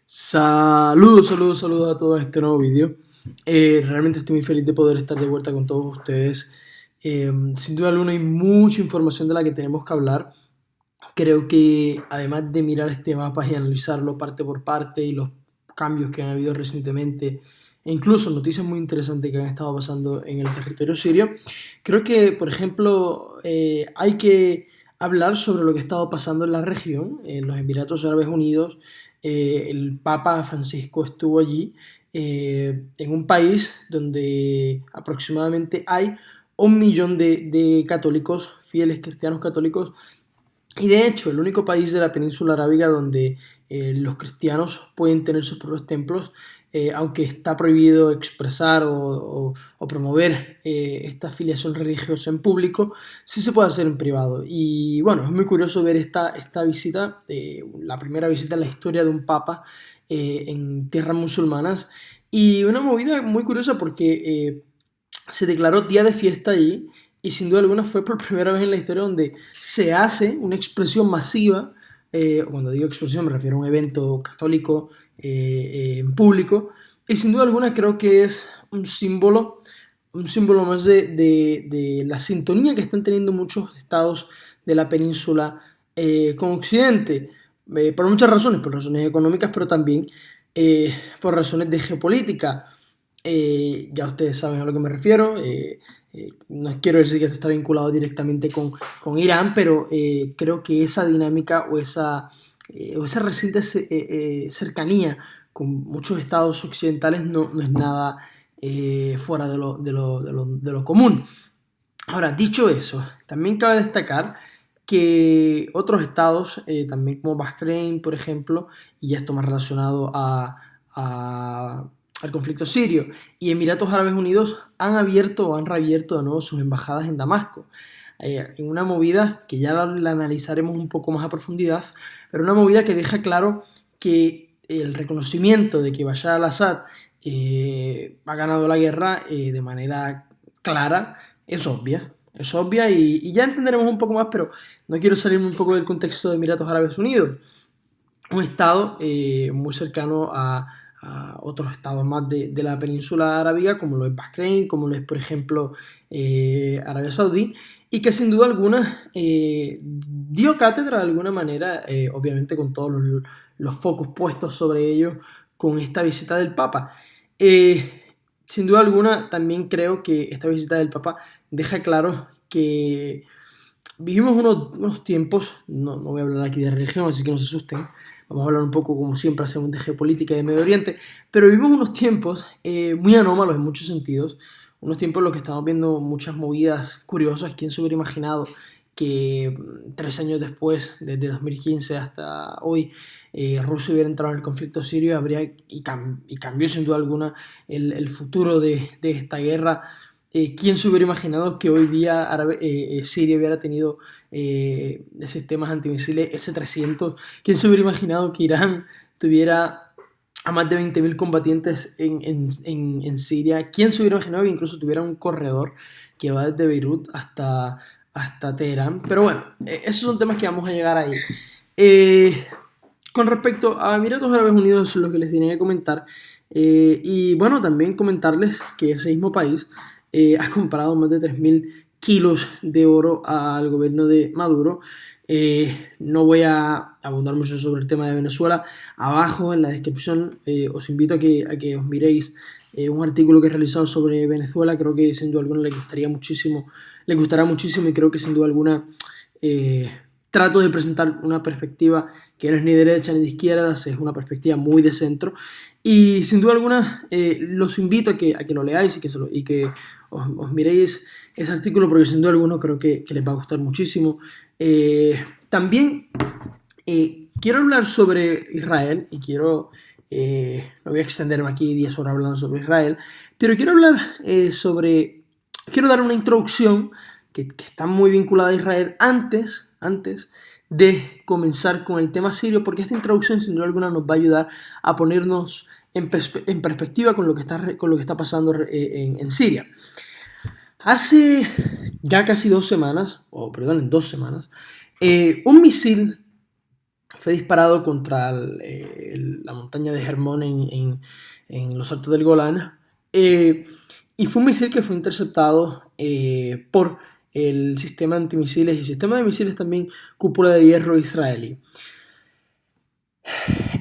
Saludos a todos en este nuevo vídeo. Realmente estoy muy feliz de poder estar de vuelta con todos ustedes. Sin duda alguna hay mucha información de la que tenemos que hablar. Creo que además de mirar este mapa y analizarlo parte por parte y los cambios que han habido recientemente, e incluso noticias muy interesantes que han estado pasando en el territorio sirio, creo que, por ejemplo, hay que hablar sobre lo que ha estado pasando en la región, en los Emiratos Árabes Unidos. El Papa Francisco estuvo allí, en un país donde aproximadamente hay 1 millón de católicos, fieles cristianos católicos, y de hecho, el único país de la península arábiga donde los cristianos pueden tener sus propios templos, aunque está prohibido expresar o promover esta afiliación religiosa en público, sí se puede hacer en privado. Y bueno, es muy curioso ver esta visita, la primera visita en la historia de un papa en tierras musulmanas, y una movida muy curiosa porque se declaró día de fiesta allí y sin duda alguna fue por primera vez en la historia donde se hace una expresión masiva. Cuando digo expresión me refiero a un evento católico en público, y sin duda alguna creo que es un símbolo más de la sintonía que están teniendo muchos estados de la península con Occidente, por muchas razones, por razones económicas, pero también por razones de geopolítica. Ya ustedes saben a lo que me refiero. No quiero decir que esto está vinculado directamente con Irán, pero creo que esa dinámica o esa reciente cercanía con muchos estados occidentales no es nada fuera de lo común. Ahora, dicho eso, también cabe destacar que otros estados, también como Bahrein, por ejemplo, y ya esto más relacionado al conflicto sirio, y Emiratos Árabes Unidos han abierto o han reabierto de nuevo sus embajadas en Damasco. En una movida que ya la analizaremos un poco más a profundidad, pero una movida que deja claro que el reconocimiento de que Bashar al-Assad ha ganado la guerra de manera clara es obvia y ya entenderemos un poco más, pero no quiero salirme un poco del contexto de Emiratos Árabes Unidos, un estado muy cercano a otros estados más de la península arábiga, como lo es Bahrein, como lo es, por ejemplo, Arabia Saudí, y que sin duda alguna dio cátedra de alguna manera, obviamente con todos los focos puestos sobre ello con esta visita del Papa. Eh, Sin duda alguna, también creo que esta visita del Papa deja claro que vivimos unos tiempos, no voy a hablar aquí de religión, así que no se asusten, vamos a hablar un poco como siempre hacemos de geopolítica y de Medio Oriente, pero vivimos unos tiempos muy anómalos en muchos sentidos, unos tiempos en los que estamos viendo muchas movidas curiosas. ¿Quién se hubiera imaginado que 3 años después, desde 2015 hasta hoy, Rusia hubiera entrado en el conflicto sirio y cambió sin duda alguna el futuro de esta guerra? ¿Quién se hubiera imaginado que hoy día Siria hubiera tenido sistemas antimisiles S-300? ¿Quién se hubiera imaginado que Irán tuviera a más de 20.000 combatientes en Siria? ¿Quién se hubiera imaginado que incluso tuviera un corredor que va desde Beirut hasta Teherán? Pero bueno, esos son temas que vamos a llegar ahí. Eh, con respecto a Emiratos Árabes Unidos, lo que les tenía que comentar, y bueno, también comentarles que ese mismo país ha comprado más de 3.000 kilos de oro al gobierno de Maduro. No voy a abundar mucho sobre el tema de Venezuela. Abajo en la descripción os invito a que os miréis un artículo que he realizado sobre Venezuela. Creo que sin duda alguna le gustará muchísimo, y creo que sin duda alguna eh, trato de presentar una perspectiva que no es ni de derecha ni de izquierdas, es una perspectiva muy de centro. Y sin duda alguna los invito a que lo leáis y que os miréis ese artículo, porque sin duda alguna creo que les va a gustar muchísimo. También quiero hablar sobre Israel y no voy a extenderme aquí 10 horas hablando sobre Israel, pero quiero hablar quiero dar una introducción que está muy vinculada a Israel antes de comenzar con el tema sirio, porque esta introducción sin duda alguna nos va a ayudar a ponernos en perspectiva con lo que está pasando en Siria. Hace ya casi 2 semanas, o perdón, 2 semanas, un misil fue disparado contra la montaña de Hermón en los Altos del Golán. Y fue un misil que fue interceptado por el sistema antimisiles y sistema de misiles también cúpula de hierro israelí.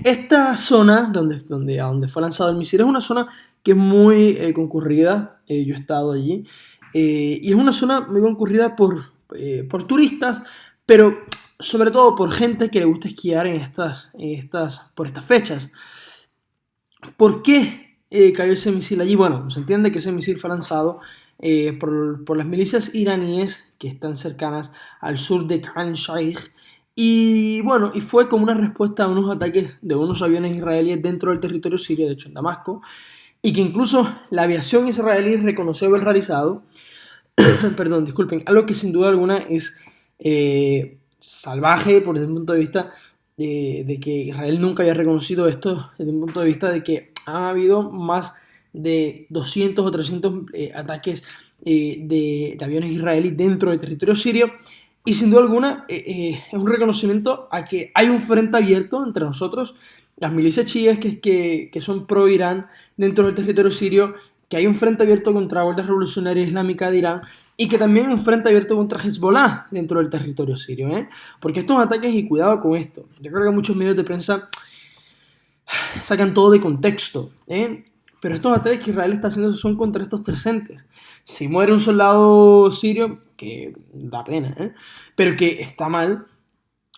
Esta zona a donde fue lanzado el misil es una zona que es muy concurrida. Yo he estado allí. Y es una zona muy concurrida por turistas, pero sobre todo por gente que le gusta esquiar por estas fechas. ¿Por qué cayó ese misil allí? Bueno, se entiende que ese misil fue lanzado por las milicias iraníes que están cercanas al sur de Khan Sheikh. Y bueno, y fue como una respuesta a unos ataques de unos aviones israelíes dentro del territorio sirio, de hecho en Damasco, y que incluso la aviación israelí reconoció haber realizado. Perdón, disculpen, algo que sin duda alguna es salvaje por desde un punto de vista de que Israel nunca había reconocido esto, desde un punto de vista de que han habido más de 200 o 300 ataques de aviones israelíes dentro del territorio sirio, y sin duda alguna es un reconocimiento a que hay un frente abierto entre nosotros, las milicias chiíes que son pro-Irán dentro del territorio sirio, que hay un frente abierto contra la Guardia Revolucionaria Islámica de Irán y que también hay un frente abierto contra Hezbollah dentro del territorio sirio, porque estos ataques, y cuidado con esto, yo creo que muchos medios de prensa sacan todo de contexto, pero estos ataques que Israel está haciendo son contra estos tres entes. Si muere un soldado sirio, que da pena, pero que está mal,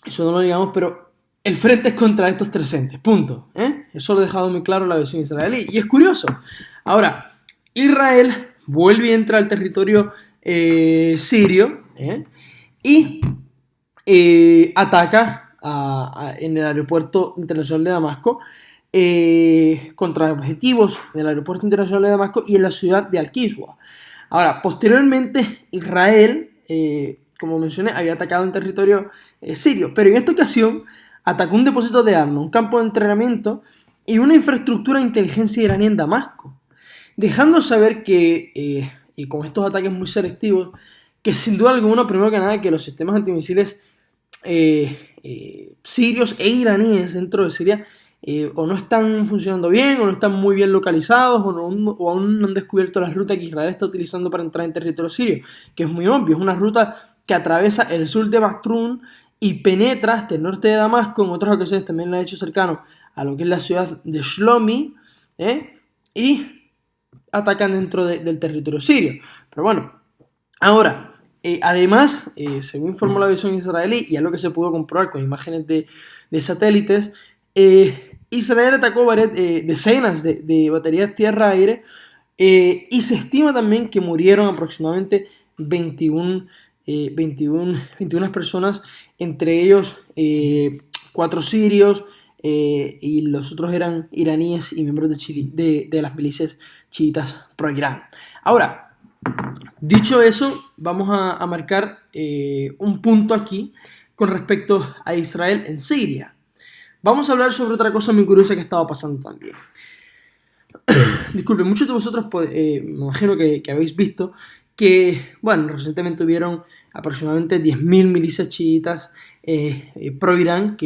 eso no lo digamos, pero el frente es contra estos tres entes, punto. Eso lo ha dejado muy claro la versión israelí, y es curioso. Ahora, Israel vuelve y entra al territorio sirio y ataca en el aeropuerto internacional de Damasco, contra objetivos del aeropuerto internacional de Damasco y en la ciudad de Al-Qiswa. Ahora, posteriormente, Israel, como mencioné, había atacado en territorio sirio, pero en esta ocasión atacó un depósito de armas, un campo de entrenamiento y una infraestructura de inteligencia iraní en Damasco, dejando saber que, y con estos ataques muy selectivos, que sin duda alguna, primero que nada, que los sistemas antimisiles sirios e iraníes dentro de Siria o no están funcionando bien, o no están muy bien localizados, o aún no han descubierto la ruta que Israel está utilizando para entrar en territorio sirio, que es muy obvio, es una ruta que atraviesa el sur de Bastrún y penetra hasta el norte de Damasco. En otras ocasiones también lo ha hecho cercano a lo que es la ciudad de Shlomi, y atacan dentro del territorio sirio. Pero bueno, ahora, además, según informó la visión israelí, y es lo que se pudo comprobar con imágenes de satélites, Israel atacó decenas de baterías tierra-aire, y se estima también que murieron aproximadamente 21 personas, entre ellos 4 sirios, y los otros eran iraníes y miembros de las milicias chiitas pro-Irán. Ahora, dicho eso, vamos a marcar un punto aquí con respecto a Israel en Siria. Vamos a hablar sobre otra cosa muy curiosa que estaba pasando también. Disculpen, muchos de vosotros me imagino que habéis visto que, bueno, recientemente hubieron aproximadamente 10.000 milicias chiitas pro-Irán,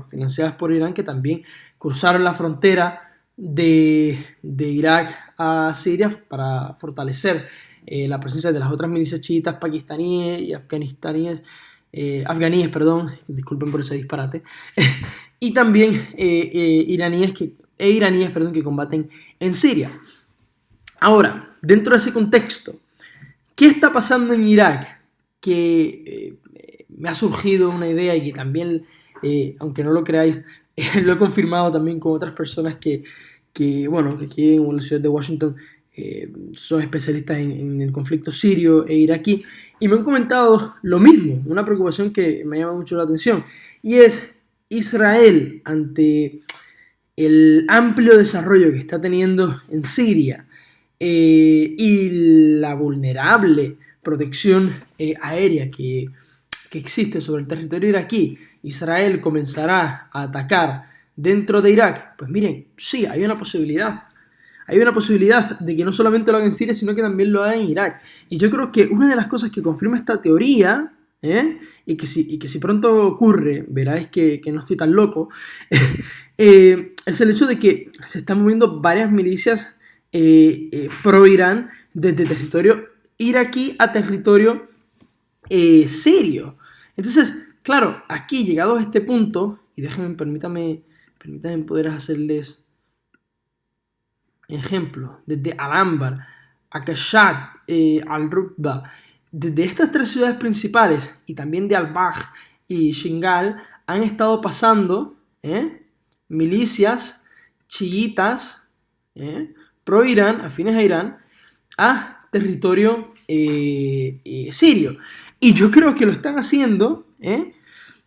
financiadas por Irán, que también cruzaron la frontera de Irak a Siria para fortalecer la presencia de las otras milicias chiitas pakistaníes y afganíes, disculpen por ese disparate, y también iraníes que combaten en Siria. Ahora, dentro de ese contexto, ¿qué está pasando en Irak? Que me ha surgido una idea y que también, aunque no lo creáis, lo he confirmado también con otras personas que aquí en la ciudad de Washington son especialistas en el conflicto sirio e iraquí, y me han comentado lo mismo, una preocupación que me llama mucho la atención, y es Israel, ante el amplio desarrollo que está teniendo en Siria y la vulnerable protección aérea que existe sobre el territorio iraquí. Israel comenzará a atacar dentro de Irak. Pues miren, sí, hay una posibilidad. Hay una posibilidad de que no solamente lo haga en Siria, sino que también lo haga en Irak. Y yo creo que una de las cosas que confirma esta teoría y que si pronto ocurre, veráis que no estoy tan loco, es el hecho de que se están moviendo varias milicias pro-Irán desde territorio iraquí a territorio sirio. Entonces, claro, aquí llegados a este punto, y permítanme poder hacerles ejemplo, desde Al-Anbar, Akashat, Al-Rubba, desde estas tres ciudades principales y también de Al-Bagh y Shingal han estado pasando milicias chiitas pro-Irán, afines a Irán, a territorio sirio. Y yo creo que lo están haciendo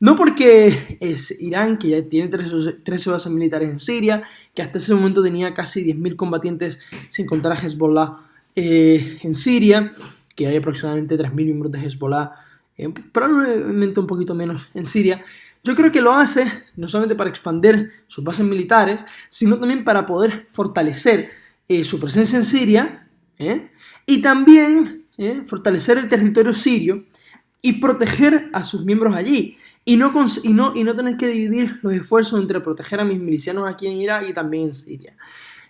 no porque es Irán, que ya tiene 13 bases militares en Siria, que hasta ese momento tenía casi 10.000 combatientes, sin contar a Hezbollah en Siria, que hay aproximadamente 3.000 miembros de Hezbollah, probablemente un poquito menos en Siria. Yo creo que lo hace no solamente para expandir sus bases militares, sino también para poder fortalecer su presencia en Siria y también fortalecer el territorio sirio y proteger a sus miembros allí. Y no tener que dividir los esfuerzos entre proteger a mis milicianos aquí en Irak y también en Siria.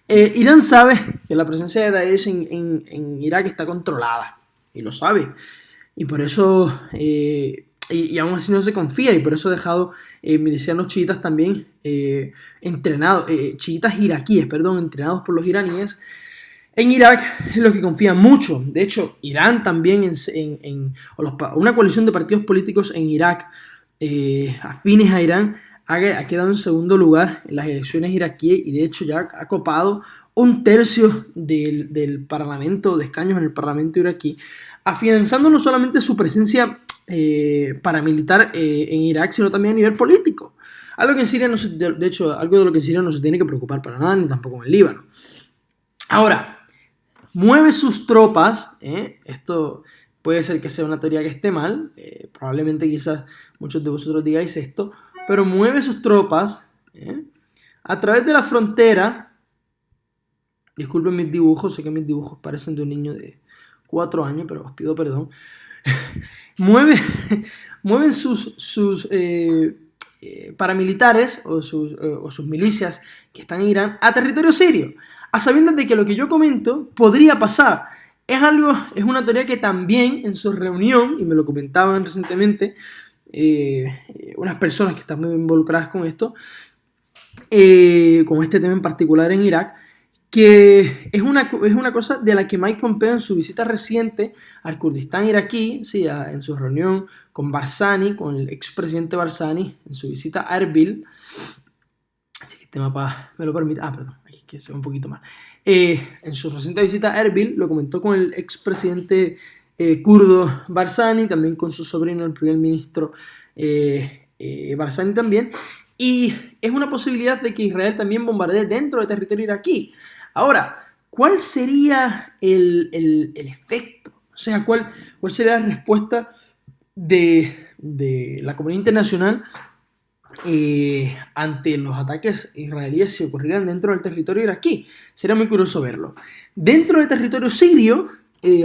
Irán sabe que la presencia de Daesh en Irak está controlada, y lo sabe. Y por eso, y aún así no se confía, y por eso ha dejado milicianos chiitas también entrenados, chiitas iraquíes, entrenados por los iraníes, en Irak, en los que confían mucho. De hecho, Irán también, una coalición de partidos políticos en Irak afines a Irán, ha quedado en segundo lugar en las elecciones iraquíes, y de hecho ya ha copado 1/3 del parlamento, de escaños en el parlamento iraquí, afianzando no solamente su presencia paramilitar en Irak, sino también a nivel político. Algo que en Siria algo de lo que en Siria no se tiene que preocupar para nada, ni tampoco en el Líbano. Ahora, mueve sus tropas, esto puede ser que sea una teoría que esté mal, probablemente quizás muchos de vosotros digáis esto, pero mueve sus tropas a través de la frontera. Disculpen mis dibujos, sé que mis dibujos parecen de un niño de 4 años, pero os pido perdón. Mueven sus paramilitares o sus milicias que están en Irán a territorio sirio, a sabiendas de que lo que yo comento podría pasar. Es una teoría que también en su reunión, y me lo comentaban recientemente unas personas que están muy involucradas con esto, con este tema en particular en Irak, que es una cosa de la que Mike Pompeo en su visita reciente al Kurdistán iraquí, sí, en su reunión con Barzani, con el expresidente Barzani, en su visita a Erbil, así que este mapa me lo permite, perdón, aquí que se ve un poquito más, en su reciente visita a Erbil lo comentó con el expresidente kurdo Barzani, también con su sobrino, el primer ministro Barzani también, y es una posibilidad de que Israel también bombardee dentro del territorio iraquí. Ahora, ¿cuál sería el efecto? O sea, ¿cuál sería la respuesta de la comunidad internacional ante los ataques israelíes si ocurrieran dentro del territorio iraquí? Sería muy curioso verlo. Dentro del territorio sirio,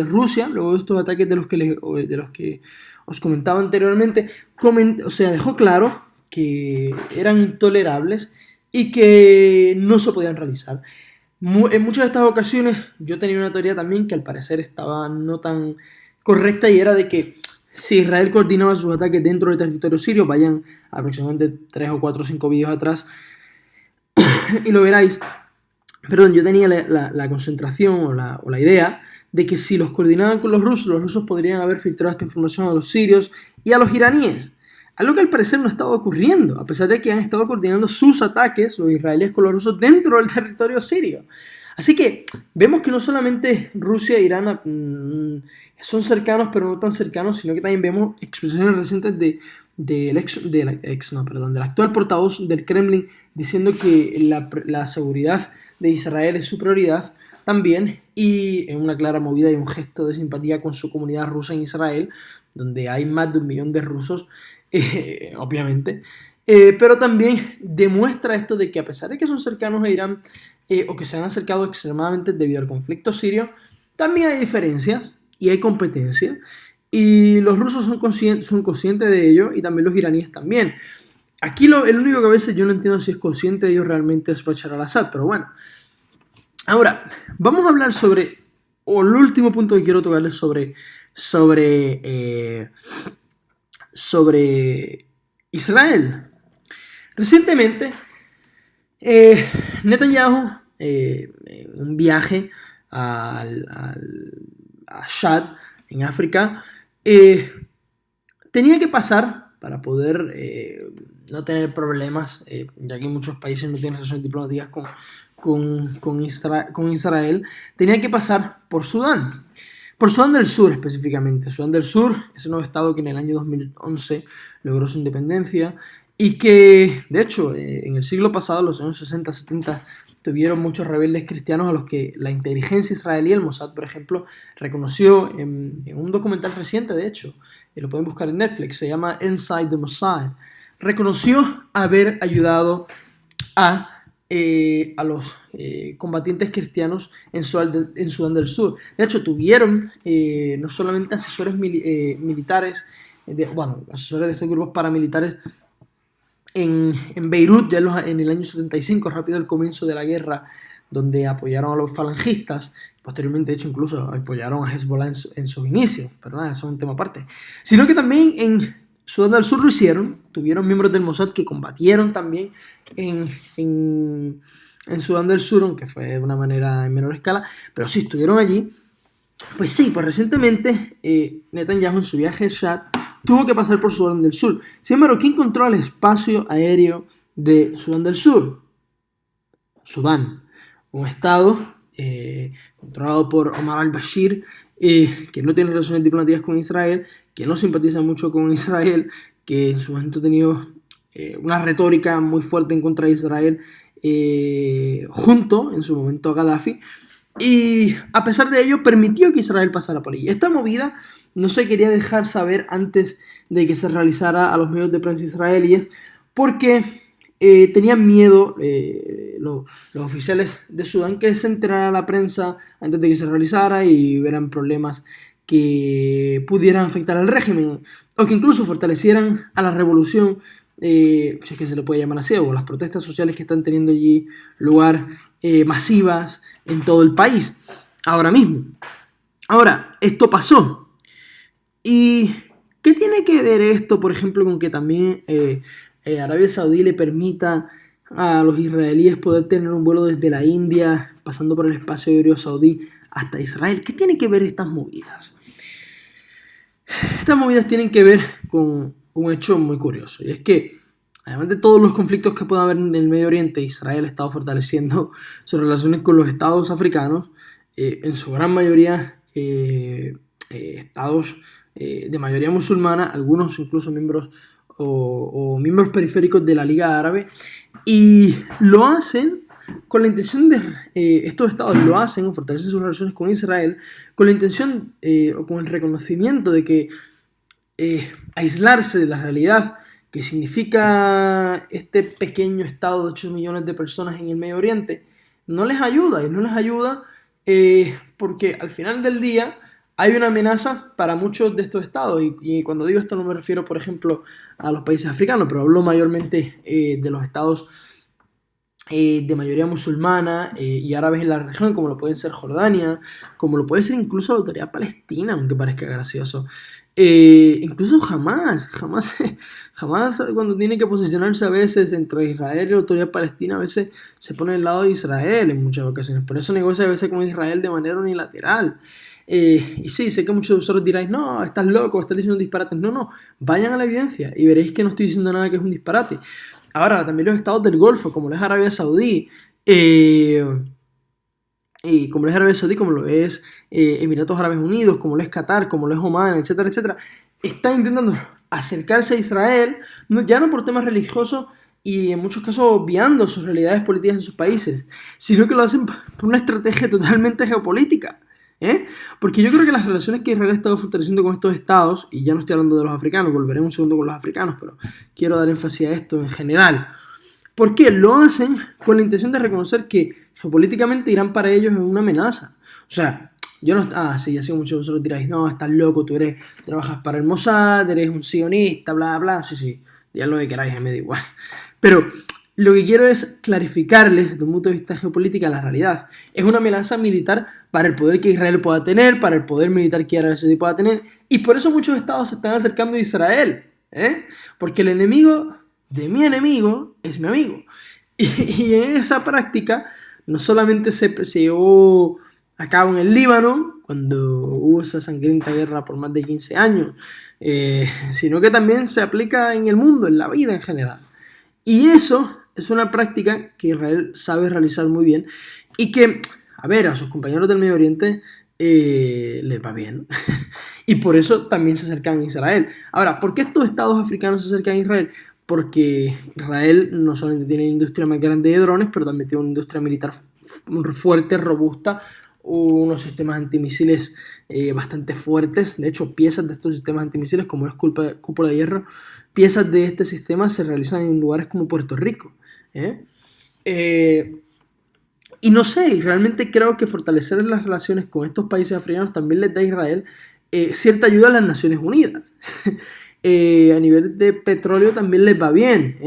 Rusia, luego de estos ataques de los que os comentaba anteriormente, dejó claro que eran intolerables y que no se podían realizar. En muchas de estas ocasiones yo tenía una teoría también que al parecer estaba no tan correcta, y era de que si Israel coordinaba sus ataques dentro del territorio sirio, vayan aproximadamente 3 o 4 o 5 vídeos atrás y lo veráis. Perdón, yo tenía la concentración o la idea de que si los coordinaban con los rusos podrían haber filtrado esta información a los sirios y a los iraníes. Algo que al parecer no estaba ocurriendo, a pesar de que han estado coordinando sus ataques, los israelíes con los rusos, dentro del territorio sirio. Así que vemos que no solamente Rusia e Irán son cercanos, pero no tan cercanos, sino que también vemos expresiones recientes del actual portavoz del Kremlin diciendo que la seguridad de Israel es su prioridad también, y en una clara movida y un gesto de simpatía con su comunidad rusa en Israel, donde hay más de 1 millón de rusos, obviamente, pero también demuestra esto de que a pesar de que son cercanos a Irán o que se han acercado extremadamente debido al conflicto sirio, también hay diferencias y hay competencia, Y los rusos son conscientes de ello y también los iraníes también. Aquí el único que a veces yo no entiendo si es consciente de ello realmente es Bashar al-Assad, pero bueno. Ahora, vamos a hablar sobre, o el último punto que quiero tocarles sobre Israel. Recientemente, Netanyahu, en un viaje a Chad, en África, tenía que pasar para poder no tener problemas, ya que muchos países no tienen relaciones diplomáticas con Israel, tenía que pasar por Sudán del Sur específicamente. Sudán del Sur es un nuevo estado que en el año 2011 logró su independencia y que, de hecho, en el siglo pasado, los años 60-70, tuvieron muchos rebeldes cristianos a los que la inteligencia israelí, el Mossad, por ejemplo, reconoció en un documental reciente, de hecho, y lo pueden buscar en Netflix, se llama Inside the Mossad, reconoció haber ayudado a los combatientes cristianos en Sudán del Sur. De hecho, tuvieron no solamente asesores militares, asesores de estos grupos paramilitares en Beirut ya en el año 75, rápido al comienzo de la guerra, donde apoyaron a los falangistas. Posteriormente, de hecho, incluso apoyaron a Hezbollah en sus inicios, pero nada, eso es un tema aparte. Sino que también en Sudán del Sur lo hicieron, tuvieron miembros del Mossad que combatieron también en Sudán del Sur, aunque fue de una manera en menor escala, pero sí estuvieron allí. Pues sí, pues recientemente Netanyahu en su viaje a Chad tuvo que pasar por Sudán del Sur. Sin embargo, ¿quién controla el espacio aéreo de Sudán del Sur? Sudán, un estado controlado por Omar al-Bashir, que no tiene relaciones diplomáticas con Israel, que no simpatiza mucho con Israel, que en su momento ha tenido una retórica muy fuerte en contra de Israel, junto en su momento a Gaddafi, y a pesar de ello permitió que Israel pasara por allí. Esta movida no se quería dejar saber antes de que se realizara a los medios de prensa israelíes, porque tenían miedo los oficiales de Sudán que se enterara la prensa antes de que se realizara y hubieran problemas que pudieran afectar al régimen o que incluso fortalecieran a la revolución, si es que se le puede llamar así, o las protestas sociales que están teniendo allí lugar, masivas en todo el país ahora mismo. Ahora, esto pasó. ¿Y qué tiene que ver esto, por ejemplo, con que también Arabia Saudí le permita a los israelíes poder tener un vuelo desde la India, pasando por el espacio aéreo saudí hasta Israel? ¿Qué tiene que ver estas movidas? Estas movidas tienen que ver con un hecho muy curioso, y es que, además de todos los conflictos que pueda haber en el Medio Oriente, Israel ha estado fortaleciendo sus relaciones con los estados africanos, en su gran mayoría estados de mayoría musulmana, algunos incluso miembros o miembros periféricos de la Liga Árabe, y lo hacen con la intención de, estos estados lo hacen o fortalecen sus relaciones con Israel con la intención o con el reconocimiento de que aislarse de la realidad que significa este pequeño estado de 8 millones de personas en el Medio Oriente no les ayuda, y no les ayuda porque al final del día hay una amenaza para muchos de estos estados, y cuando digo esto no me refiero, por ejemplo, a los países africanos, pero hablo mayormente de los estados de mayoría musulmana y árabes en la región, como lo pueden ser Jordania, como lo puede ser incluso la Autoridad Palestina, aunque parezca gracioso. Incluso jamás cuando tiene que posicionarse a veces entre Israel y la Autoridad Palestina, a veces se pone al lado de Israel en muchas ocasiones, por eso negocia a veces con Israel de manera unilateral. Y sí, sé que muchos de vosotros diráis, no, estás loco, estás diciendo disparates. No, vayan a la evidencia y veréis que no estoy diciendo nada que es un disparate. Ahora, también los estados del Golfo, como lo es Arabia Saudí, como lo es Emiratos Árabes Unidos, como lo es Qatar, como lo es Omán, etcétera, etcétera, están intentando acercarse a Israel, ya no por temas religiosos y en muchos casos obviando sus realidades políticas en sus países, sino que lo hacen por una estrategia totalmente geopolítica. Porque yo creo que las relaciones que Israel ha estado fortaleciendo con estos estados, y ya no estoy hablando de los africanos, volveré un segundo con los africanos, pero quiero dar énfasis a esto en general, porque lo hacen con la intención de reconocer que geopolíticamente Irán para ellos es una amenaza. O sea, yo no... Ah, sí, así muchos de vosotros diráis, no, estás loco, trabajas para el Mossad, eres un sionista, bla, bla, sí, sí, ya lo que queráis, me da igual. Pero lo que quiero es clarificarles desde un punto de vista geopolítico la realidad. Es una amenaza militar para el poder que Israel pueda tener, para el poder militar que Arabia Saudí pueda tener, y por eso muchos estados se están acercando a Israel, ¿eh? Porque el enemigo de mi enemigo es mi amigo. Y en esa práctica no solamente se llevó a cabo en el Líbano, cuando hubo esa sangrienta guerra por más de 15 años, sino que también se aplica en el mundo, en la vida en general. Y eso es una práctica que Israel sabe realizar muy bien y que, a ver, a sus compañeros del Medio Oriente les va bien. Y por eso también se acercan a Israel. Ahora, ¿por qué estos estados africanos se acercan a Israel? Porque Israel no solamente tiene una industria más grande de drones, pero también tiene una industria militar fuerte, robusta, unos sistemas antimisiles bastante fuertes. De hecho, piezas de estos sistemas antimisiles, como es cúpula de hierro, piezas de este sistema se realizan en lugares como Puerto Rico. Y no sé, realmente creo que fortalecer las relaciones con estos países africanos también les da a Israel cierta ayuda a las Naciones Unidas. A nivel de petróleo también les va bien,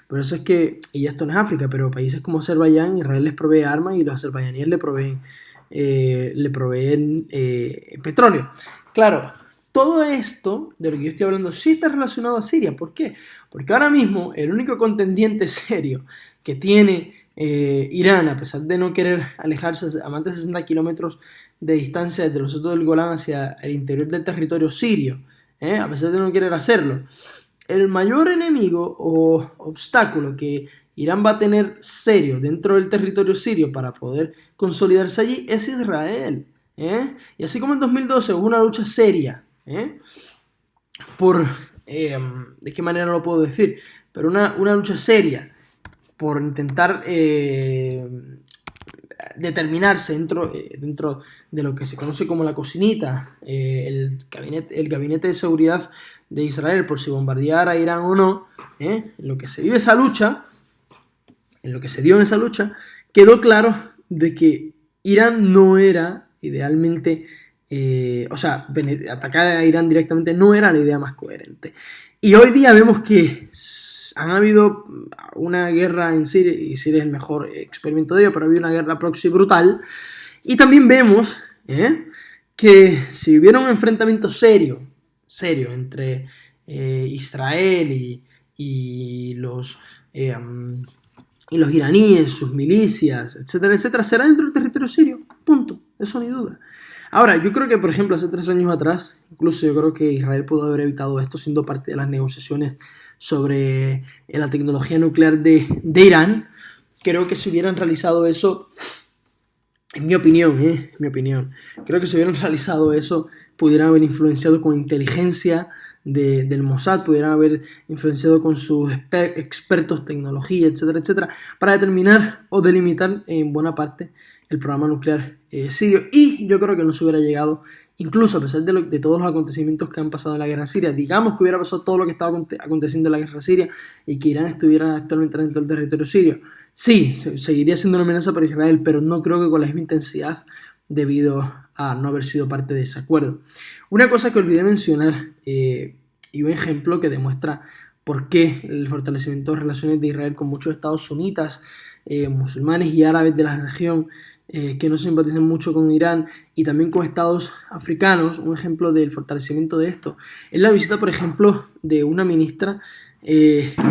por eso es que, y esto no es África, pero países como Azerbaiyán, Israel les provee armas y los azerbaiyaníes le proveen petróleo. Claro, todo esto de lo que yo estoy hablando sí está relacionado a Siria. ¿Por qué? Porque ahora mismo el único contendiente serio que tiene Irán, a pesar de no querer alejarse a más de 60 kilómetros de distancia desde los Altos del Golán hacia el interior del territorio sirio, a pesar de no querer hacerlo, el mayor enemigo o obstáculo que Irán va a tener serio dentro del territorio sirio para poder consolidarse allí es Israel. Y así como en 2012 hubo una lucha seria, por, ¿de qué manera lo puedo decir? Pero una lucha seria por intentar determinarse dentro de lo que se conoce como la cocinita, el gabinete de seguridad de Israel, por si bombardear a Irán o no, en lo que se vive esa lucha, en lo que se dio en esa lucha, quedó claro de que Irán no era idealmente, atacar a Irán directamente no era la idea más coherente. Y hoy día vemos que han habido una guerra en Siria, y Siria es el mejor experimento de ello, pero ha habido una guerra proxy brutal. Y también vemos que si hubiera un enfrentamiento serio entre Israel y los iraníes, sus milicias, etcétera, etcétera, será dentro del territorio sirio. Punto. Eso ni duda. Ahora, yo creo que, por ejemplo, hace 3 años atrás, incluso yo creo que Israel pudo haber evitado esto siendo parte de las negociaciones sobre la tecnología nuclear de Irán. Creo que si hubieran realizado eso, en mi opinión, creo que si hubieran realizado eso, pudieran haber influenciado con inteligencia del Mossad, pudieran haber influenciado con sus expertos, tecnología, etcétera, etcétera, para determinar o delimitar en buena parte el programa nuclear sirio. Y yo creo que no se hubiera llegado, incluso a pesar de todos los acontecimientos que han pasado en la guerra siria, digamos que hubiera pasado todo lo que estaba aconteciendo en la guerra siria y que Irán estuviera actualmente dentro del territorio sirio. Sí, seguiría siendo una amenaza para Israel, pero no creo que con la misma intensidad debido a no haber sido parte de ese acuerdo. Una cosa que olvidé mencionar y un ejemplo que demuestra por qué el fortalecimiento de relaciones de Israel con muchos estados sunitas, musulmanes y árabes de la región que no simpatizan mucho con Irán y también con estados africanos, un ejemplo del fortalecimiento de esto es la visita, por ejemplo, de una ministra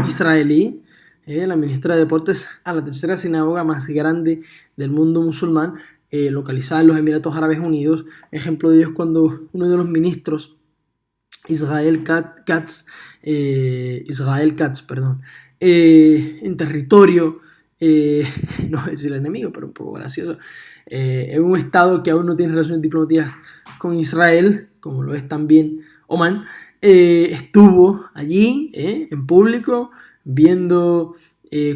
israelí, la ministra de Deportes, a la tercera sinagoga más grande del mundo musulmán, localizada en los Emiratos Árabes Unidos. Ejemplo de ello es cuando uno de los ministros, Israel Katz, en territorio, no voy a decir el enemigo, pero un poco gracioso, en un estado que aún no tiene relaciones diplomáticas con Israel, como lo es también Omán, estuvo allí en público viendo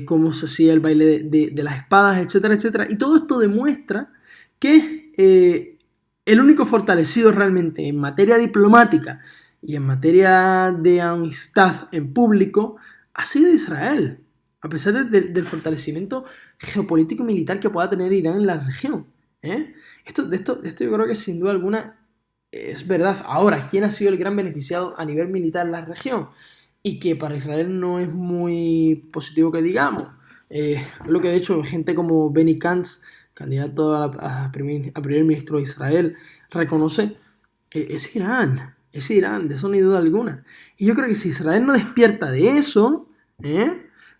cómo se hacía el baile de las espadas, etcétera, etcétera. Y todo esto demuestra que el único fortalecido realmente en materia diplomática y en materia de amistad en público ha sido Israel, a pesar del fortalecimiento geopolítico y militar que pueda tener Irán en la región. Esto yo creo que sin duda alguna es verdad. Ahora, ¿quién ha sido el gran beneficiado a nivel militar en la región? Y que para Israel no es muy positivo que digamos. Lo que ha hecho gente como Benny Gantz, candidato a primer ministro de Israel, reconoce es Irán, de eso no hay duda alguna. Y yo creo que si Israel no despierta de eso,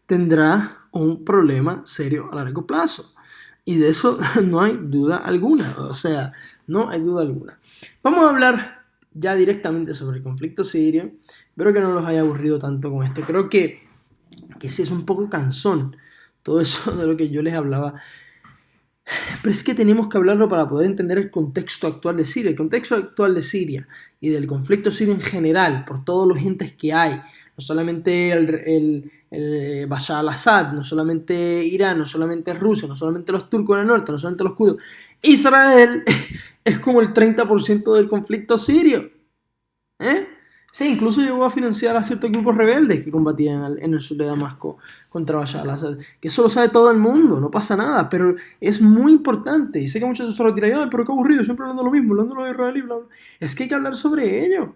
tendrá un problema serio a largo plazo. Y de eso no hay duda alguna, o sea, no hay duda alguna. Vamos a hablar ya directamente sobre el conflicto sirio. Espero que no los haya aburrido tanto con esto. Creo que sí es un poco cansón todo eso de lo que yo les hablaba. Pero es que tenemos que hablarlo para poder entender el contexto actual de Siria. El contexto actual de Siria y del conflicto sirio en general, por todos los entes que hay, no solamente el Bashar al-Assad, no solamente Irán, no solamente Rusia, no solamente los turcos en el norte, no solamente los kurdos. Israel es como el 30% del conflicto sirio. Sí, incluso llegó a financiar a ciertos grupos rebeldes que combatían en el sur de Damasco contra Bashar al-Assad. Que eso lo sabe todo el mundo, no pasa nada, pero es muy importante. Y sé que muchos de ustedes dirán, ay, pero qué aburrido, siempre hablando lo mismo, hablando de Israel y bla, bla. Es que hay que hablar sobre ello.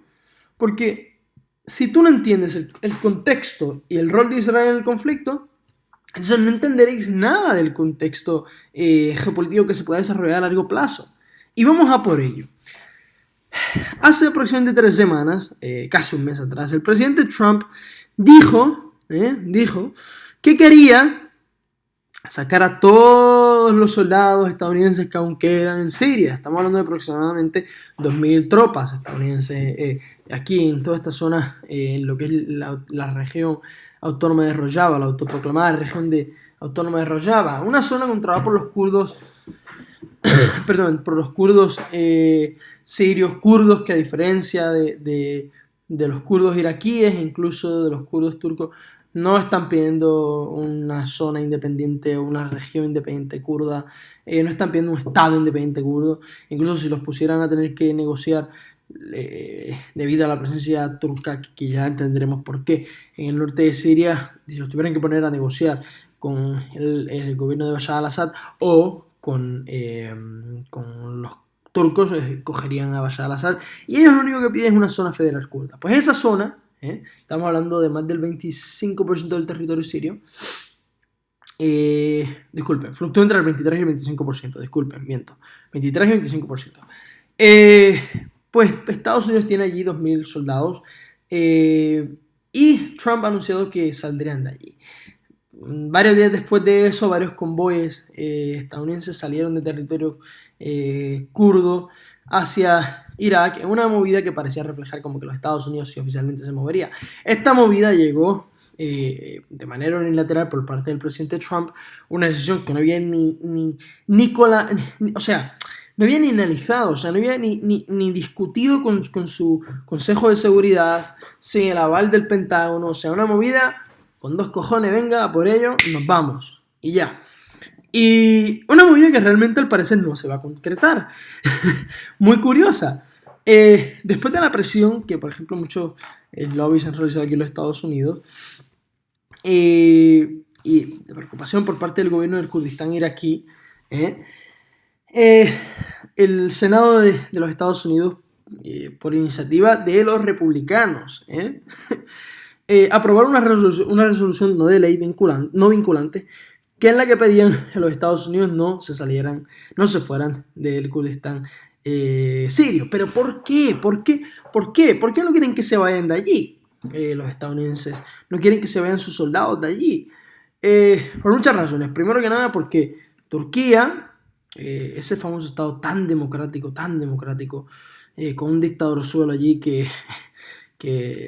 Porque si tú no entiendes el contexto y el rol de Israel en el conflicto, entonces no entenderéis nada del contexto geopolítico que se pueda desarrollar a largo plazo. Y vamos a por ello. Hace aproximadamente 3 semanas, casi un mes atrás, el presidente Trump dijo que quería sacar a todos los soldados estadounidenses que aún quedan en Siria. Estamos hablando de aproximadamente 2.000 tropas estadounidenses aquí en toda esta zona, en lo que es la región autónoma de Rojava, la autoproclamada región autónoma de Rojava, una zona controlada por los kurdos, por los kurdos sirios, kurdos que a diferencia de los kurdos iraquíes e incluso de los kurdos turcos, no están pidiendo una zona independiente o una región independiente kurda, no están pidiendo un estado independiente kurdo, incluso si los pusieran a tener que negociar debido a la presencia turca, que ya entenderemos por qué, en el norte de Siria, si los tuvieran que poner a negociar con el gobierno de Bashar al-Assad o con los turcos, cogerían a Bashar al-Assad y ellos lo único que piden es una zona federal kurda. Pues esa zona, estamos hablando de más del 25% del territorio sirio, disculpen, fluctúa entre el 23 y el 25%, disculpen, miento, 23 y el 25%. Pues Estados Unidos tiene allí 2.000 soldados y Trump ha anunciado que saldrían de allí. Varios días después de eso, varios convoyes estadounidenses salieron de territorio kurdo hacia Irak en una movida que parecía reflejar como que los Estados Unidos sí oficialmente se movería. Esta movida llegó de manera unilateral por parte del presidente Trump, una decisión que no había no había ni analizado, o sea, no había ni discutido con su Consejo de Seguridad, sin el aval del Pentágono, o sea, una movida con 2 cojones, venga, a por ello, nos vamos, y ya. Y una movida que realmente al parecer no se va a concretar. Muy curiosa. Después de la presión que, por ejemplo, muchos lobbies han realizado aquí en los Estados Unidos, y de preocupación por parte del gobierno del Kurdistán iraquí, el Senado de los Estados Unidos, por iniciativa de los republicanos, aprobaron una resolución no de ley no vinculante, que en la que pedían que los Estados Unidos no se fueran del Kurdistán sirio. ¿Pero por qué? ¿Por qué no quieren que se vayan de allí? Los estadounidenses no quieren que se vayan sus soldados de allí. Por muchas razones. Primero que nada porque Turquía, ese famoso estado tan democrático, con un dictador suelo allí que,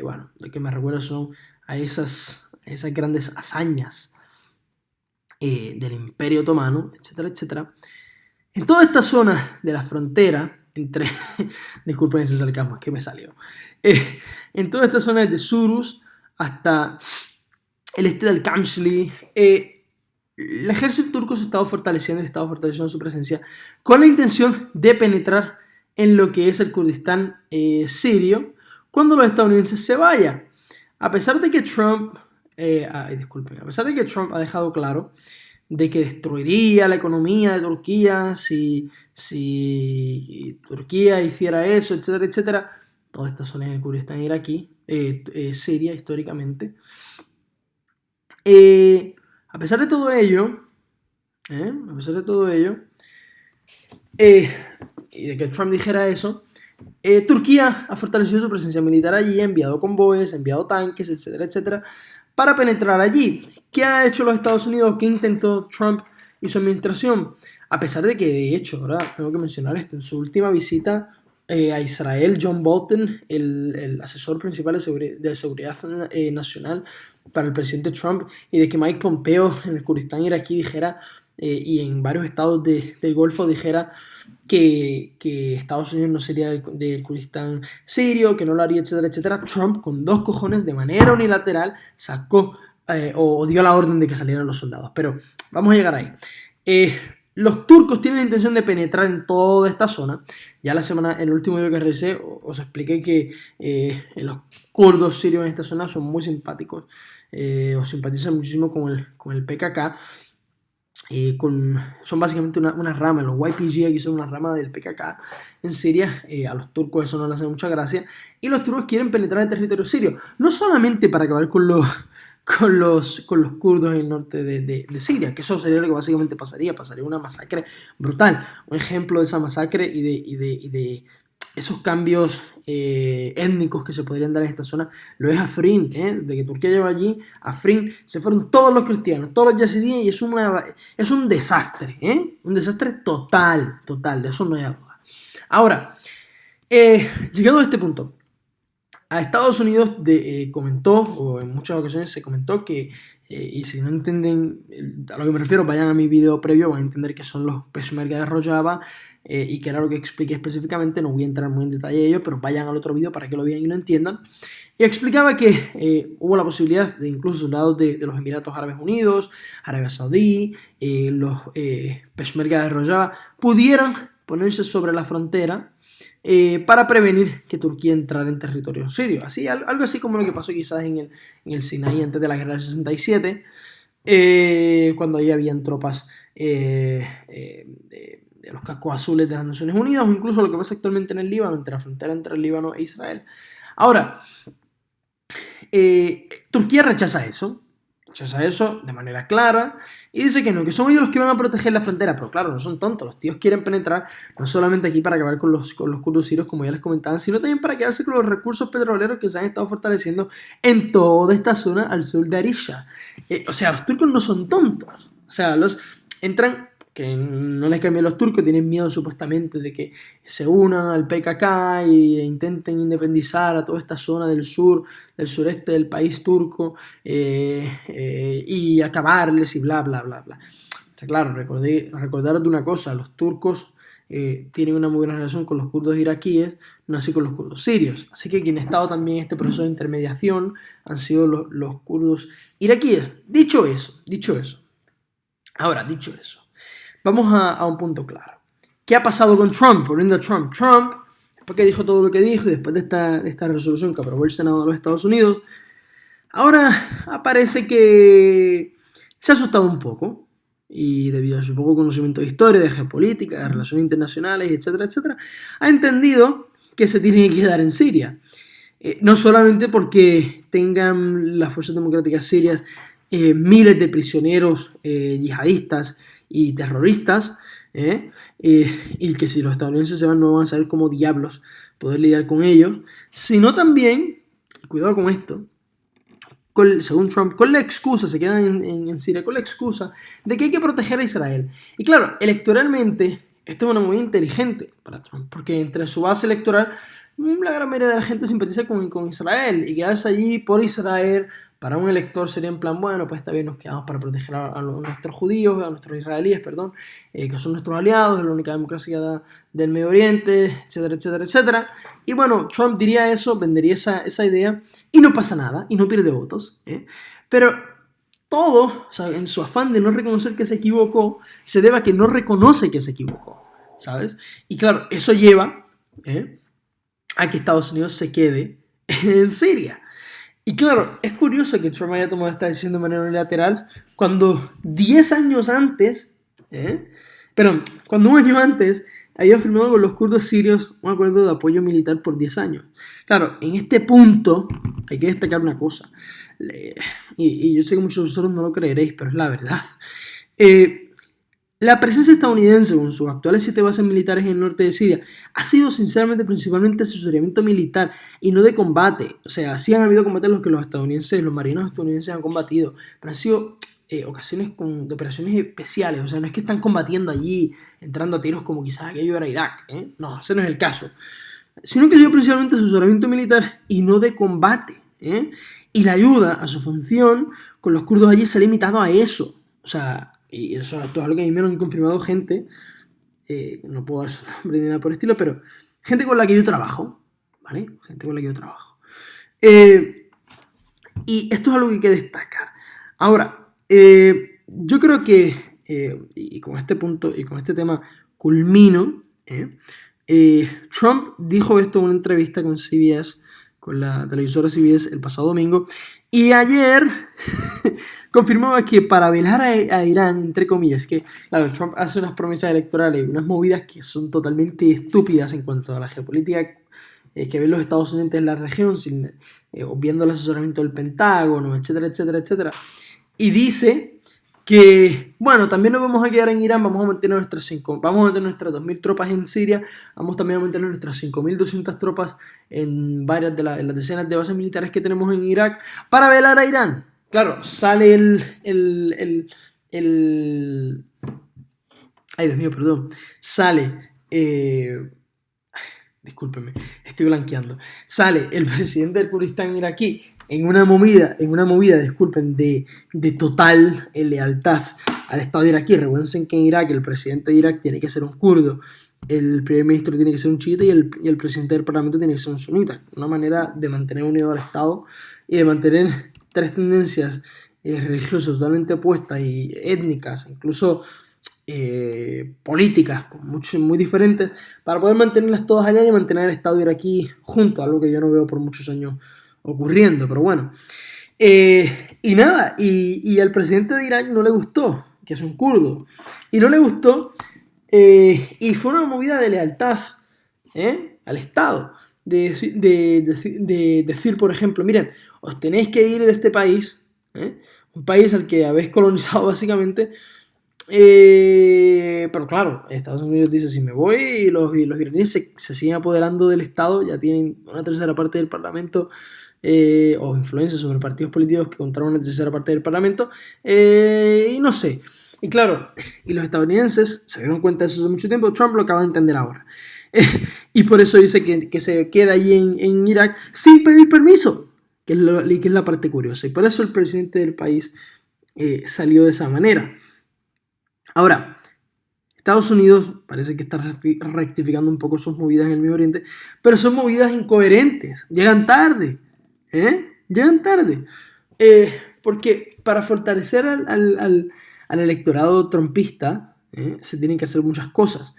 bueno, lo que me recuerda son a esas grandes hazañas del Imperio Otomano, etcétera, etcétera. En toda esta zona de la frontera entre, disculpen ese sarcasmo, que me salió, en toda esta zona desde Surus hasta el este del Kamshli, el ejército turco se estaba fortaleciendo su presencia con la intención de penetrar en lo que es el Kurdistán sirio cuando los estadounidenses se vayan. A pesar de que Trump ha dejado claro de que destruiría la economía de Turquía si Turquía hiciera eso, etcétera, etcétera. Todas estas zonas en el Kurdistán iraquí, Siria históricamente. A pesar de todo ello, y de que Trump dijera eso, Turquía ha fortalecido su presencia militar allí, ha enviado convoyes, ha enviado tanques, etcétera, etcétera, para penetrar allí. ¿Qué ha hecho los Estados Unidos? ¿Qué intentó Trump y su administración? A pesar de que, de hecho, ahora tengo que mencionar esto, en su última visita a Israel, John Bolton, el asesor principal de seguridad nacional para el presidente Trump, y de que Mike Pompeo en el Kurdistán iraquí dijera, y en varios estados del Golfo dijera que Estados Unidos no sería del Kurdistán sirio, que no lo haría, etcétera, etcétera. Trump, con 2 cojones, de manera unilateral, sacó o dio la orden de que salieran los soldados. Pero vamos a llegar ahí. Los turcos tienen la intención de penetrar en toda esta zona. Ya el último video que revisé, os expliqué que los kurdos sirios en esta zona son muy simpáticos, o simpatizan muchísimo con el PKK. Son básicamente una rama, los YPG aquí son una rama del PKK en Siria. A los turcos eso no les hace mucha gracia, y los turcos quieren penetrar en territorio sirio, no solamente para acabar con los kurdos en el norte de Siria, que eso sería lo que básicamente pasaría una masacre brutal. Un ejemplo de esa masacre y de esos cambios étnicos que se podrían dar en esta zona lo es Afrin. De que Turquía lleva allí, Afrin, se fueron todos los cristianos, todos los yazidíes, y es un desastre, un desastre total, de eso no hay duda. Ahora, llegando a este punto, a Estados Unidos comentó, o en muchas ocasiones se comentó que, y si no entienden a lo que me refiero, vayan a mi video previo, van a entender que son los Peshmerga de Rojava, y que era lo que expliqué específicamente. No voy a entrar muy en detalle de ello, pero vayan al otro video para que lo vean y lo entiendan. Y explicaba que hubo la posibilidad de incluso soldados de los Emiratos Árabes Unidos, Arabia Saudí, los Peshmerga de Rojava, pudieran ponerse sobre la frontera para prevenir que Turquía entrara en territorio sirio. Algo así como lo que pasó quizás en el Sinaí antes de la guerra del 67, cuando ahí habían tropas de los cascos azules de las Naciones Unidas, o incluso lo que pasa actualmente en el Líbano, entre la frontera entre el Líbano e Israel. Ahora, Turquía rechaza eso de manera clara y dice que no, que son ellos los que van a proteger la frontera. Pero claro, no son tontos, los tíos quieren penetrar no solamente aquí para acabar con los kurdos sirios, como ya les comentaban, sino también para quedarse con los recursos petroleros que se han estado fortaleciendo en toda esta zona al sur de Arisha. O sea, los turcos no son tontos, o sea, entran, que no les cambien los turcos, tienen miedo supuestamente de que se unan al PKK e intenten independizar a toda esta zona del sureste del país turco, y acabarles y bla, bla, bla, bla. O sea, claro, recordaros de una cosa, los turcos tienen una muy buena relación con los kurdos iraquíes, no así con los kurdos sirios. Así que quien ha estado también en este proceso de intermediación han sido los kurdos iraquíes. Dicho eso. Ahora, dicho eso, vamos a un punto claro. ¿Qué ha pasado con Trump? Volviendo a Trump. Trump, después que dijo todo lo que dijo y después de esta resolución que aprobó el Senado de los Estados Unidos, ahora aparece que se ha asustado un poco, y debido a su poco conocimiento de historia, de geopolítica, de relaciones internacionales, etcétera, etcétera, ha entendido que se tiene que quedar en Siria. No solamente porque tengan las fuerzas democráticas sirias miles de prisioneros yihadistas y terroristas, y que si los estadounidenses se van no van a saber cómo diablos poder lidiar con ellos, sino también, cuidado con esto, según Trump, con la excusa, se quedan en Siria con la excusa de que hay que proteger a Israel. Y claro, electoralmente, esto es una movida inteligente para Trump, porque entre su base electoral, la gran mayoría de la gente simpatiza con Israel, y quedarse allí por Israel para un elector sería en plan, bueno, pues está bien, nos quedamos para proteger a nuestros judíos, a nuestros israelíes, perdón, que son nuestros aliados, es la única democracia del Medio Oriente, etcétera, etcétera, etcétera. Y bueno, Trump diría eso, vendería esa idea, y no pasa nada, y no pierde votos, Pero todo, o sea, en su afán de no reconocer que se equivocó, se debe a que no reconoce que se equivocó, ¿sabes? Y claro, eso lleva a que Estados Unidos se quede en Siria. Y claro, es curioso que Trump haya tomado esta decisión de manera unilateral cuando 10 años antes, ¿eh? Perdón, cuando un año antes había firmado con los kurdos sirios un acuerdo de apoyo militar por 10 años. Claro, en este punto hay que destacar una cosa. Y yo sé que muchos de vosotros no lo creeréis, pero es la verdad. Eh, la presencia estadounidense con sus actuales 7 bases militares en el norte de Siria ha sido sinceramente principalmente asesoramiento militar y no de combate. O sea, sí han habido combates en los que los estadounidenses, los marinos estadounidenses han combatido, pero han sido ocasiones de operaciones especiales. O sea, no es que están combatiendo allí, entrando a tiros como quizás aquello era Irak. No, ese no es el caso. Sino que ha sido principalmente asesoramiento militar y no de combate. Y la ayuda a su función con los kurdos allí se ha limitado a eso. O sea, y eso es algo que a mí me lo han confirmado gente, no puedo dar su nombre ni nada por el estilo, pero gente con la que yo trabajo, ¿vale? Gente con la que yo trabajo. Y esto es algo que hay que destacar. Ahora, yo creo que, y con este punto y con este tema culmino, Trump dijo esto en una entrevista con CBS, con la televisora CBS el pasado domingo, y ayer confirmaba que para velar a Irán, entre comillas, que claro, Trump hace unas promesas electorales y unas movidas que son totalmente estúpidas en cuanto a la geopolítica que ven los Estados Unidos en la región, sin, obviando el asesoramiento del Pentágono, etcétera, etcétera, etcétera. Y dice que, bueno, también nos vamos a quedar en Irán, vamos a mantener nuestras 2.000 tropas en Siria, vamos también a mantener nuestras 5.200 tropas en varias en las decenas de bases militares que tenemos en Irak para velar a Irán. Claro, sale ay, Dios mío, perdón. Sale, discúlpeme, estoy blanqueando. Sale el presidente del Kurdistán iraquí en una movida, disculpen, de total lealtad al Estado iraquí. Recuerden que en Irak el presidente de Irak tiene que ser un kurdo, el primer ministro tiene que ser un chiita y el presidente del parlamento tiene que ser un sunita. Una manera de mantener unido al Estado y de mantener tres tendencias religiosas totalmente opuestas y étnicas, incluso políticas muy diferentes, para poder mantenerlas todas allá y mantener el Estado iraquí junto, algo que yo no veo por muchos años ocurriendo, pero bueno. Y nada, y al presidente de Irak no le gustó, que es un kurdo, y no le gustó, y fue una movida de lealtad al Estado, de decir, por ejemplo, miren, os tenéis que ir de este país, un país al que habéis colonizado básicamente, pero claro, Estados Unidos dice, si me voy y los iraníes se siguen apoderando del Estado, ya tienen una tercera parte del Parlamento, o influencia sobre partidos políticos que controlan una tercera parte del Parlamento, y no sé. Y claro, y los estadounidenses se dieron cuenta de eso hace mucho tiempo, Trump lo acaba de entender ahora. Y por eso dice que se queda allí en Irak sin pedir permiso, que es la parte curiosa. Y por eso el presidente del país salió de esa manera. Ahora, Estados Unidos parece que está rectificando un poco sus movidas en el Medio Oriente, pero son movidas incoherentes, llegan tarde, llegan tarde. Porque para fortalecer al electorado trumpista se tienen que hacer muchas cosas,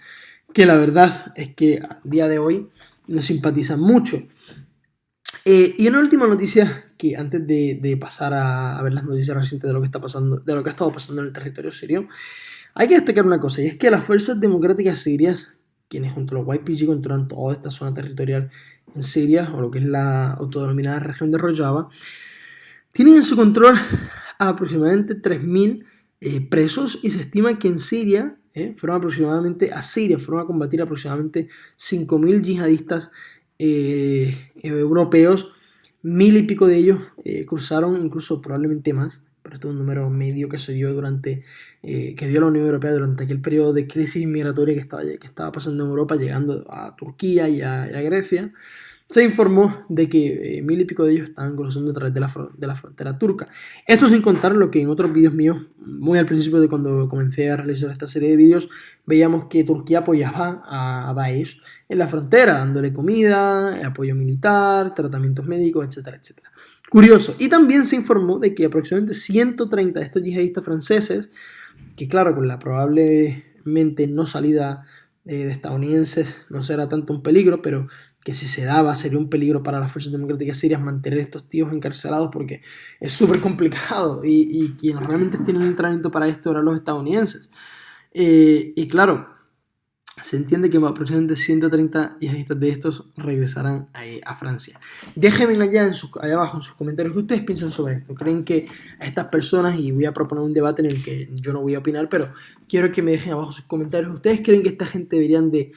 que la verdad es que al día de hoy no simpatizan mucho. Y una última noticia que antes de pasar a ver las noticias recientes de lo que está pasando, de lo que ha estado pasando en el territorio sirio, hay que destacar una cosa, y es que las fuerzas democráticas sirias, quienes junto a los YPG controlan toda esta zona territorial en Siria, o lo que es la autodenominada región de Rojava, tienen en su control a aproximadamente 3.000 presos, y se estima que en Siria fueron a combatir aproximadamente 5.000 yihadistas europeos. 1.000 y pico de ellos cruzaron, incluso probablemente más, pero esto es un número medio que se dio que dio la Unión Europea durante aquel periodo de crisis migratoria que estaba pasando en Europa, llegando a Turquía y a Grecia. Se informó de que 1.000 y pico de ellos estaban cruzando a través de la frontera turca. Esto sin contar lo que en otros vídeos míos, muy al principio de cuando comencé a realizar esta serie de vídeos, veíamos que Turquía apoyaba a Daesh en la frontera, dándole comida, apoyo militar, tratamientos médicos, etcétera, etcétera. Curioso. Y también se informó de que aproximadamente 130 de estos yihadistas franceses, que claro, con la probablemente no salida de estadounidenses no será tanto un peligro, pero que si se daba sería un peligro para las fuerzas democráticas sirias mantener estos tíos encarcelados porque es súper complicado y quienes realmente tienen entrenamiento para esto eran los estadounidenses. Y claro, se entiende que aproximadamente 130 yihadistas de estos regresarán a Francia. Déjenme allá, allá abajo en sus comentarios qué ustedes piensan sobre esto. ¿Creen que a estas personas, y voy a proponer un debate en el que yo no voy a opinar, pero quiero que me dejen abajo sus comentarios, ¿ustedes creen que esta gente deberían de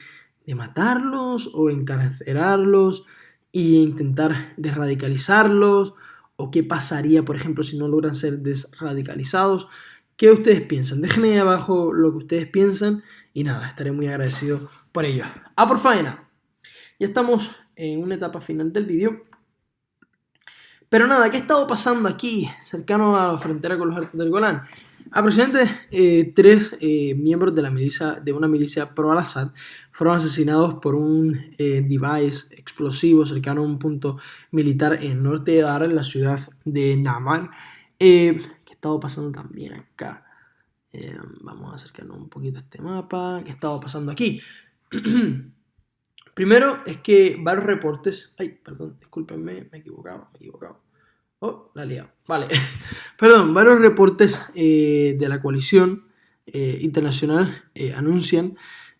matarlos o encarcelarlos e intentar desradicalizarlos? ¿O qué pasaría, por ejemplo, si no logran ser desradicalizados? ¿Qué ustedes piensan? Déjenme ahí abajo lo que ustedes piensan y nada, estaré muy agradecido por ello. ¡A por faena! Ya estamos en una etapa final del vídeo. Pero nada, ¿qué ha estado pasando aquí, cercano a la frontera con los Altos del Golán? Aproximadamente 3 miembros de una milicia pro-Al-Assad fueron asesinados por un device explosivo cercano a un punto militar en el norte de Dara, en la ciudad de Namar. ¿Qué ha estado pasando también acá? Vamos a acercarnos un poquito a este mapa. ¿Qué ha estado pasando aquí? Primero es que varios reportes... Ay, perdón, discúlpenme, me he equivocado. Oh, la he liado. Vale. Perdón, varios reportes de la coalición internacional anuncian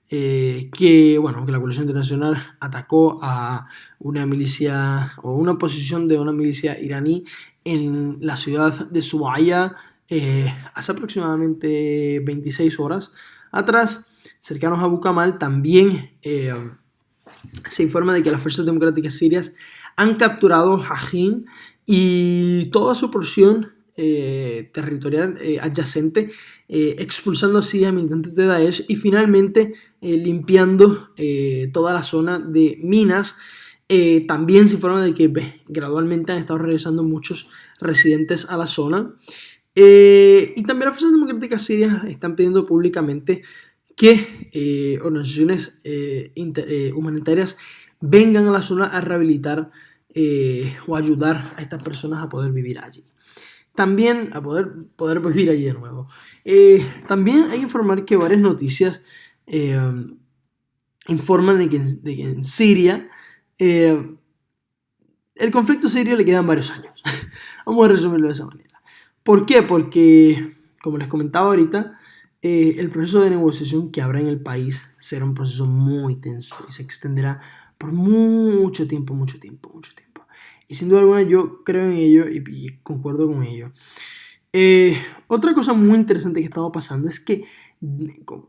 que la coalición internacional atacó a una milicia o una posición de una milicia iraní en la ciudad de Subaya hace aproximadamente 26 horas atrás, cercanos a Bukamal. También se informa de que las fuerzas democráticas sirias han capturado Hajin y toda su porción territorial adyacente, expulsando así a militantes de Daesh y finalmente limpiando toda la zona de minas. También se informa de que gradualmente han estado regresando muchos residentes a la zona. Y también las fuerzas democráticas sirias están pidiendo públicamente que organizaciones humanitarias vengan a la zona a rehabilitar o ayudar a estas personas a poder vivir allí. También a poder vivir allí de nuevo. También hay que informar que varias noticias informan de que en Siria el conflicto sirio le quedan varios años. Vamos a resumirlo de esa manera. ¿Por qué? Porque, como les comentaba ahorita, el proceso de negociación que habrá en el país será un proceso muy tenso y se extenderá por mucho tiempo. Y sin duda alguna yo creo en ello y concuerdo con ello. Otra cosa muy interesante que estaba pasando es que,